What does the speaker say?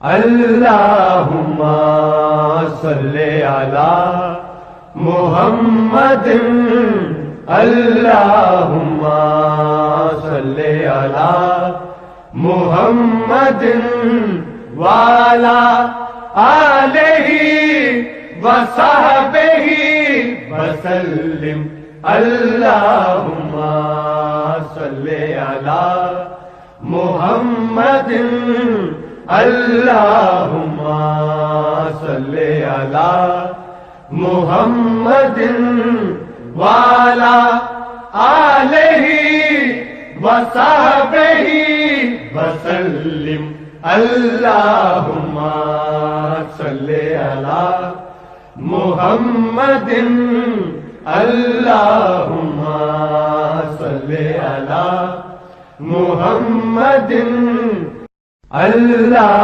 اللہم صلی علی محمد اللہم صلی علی محمد وعلی آلہ وصحبہ وسلم اللہم صلی علی محمد اللہم صلی علی محمد وعلی آلہ وصحبہ وسلم اللہم صلی علی محمد اللہم صلی علی محمد اللہ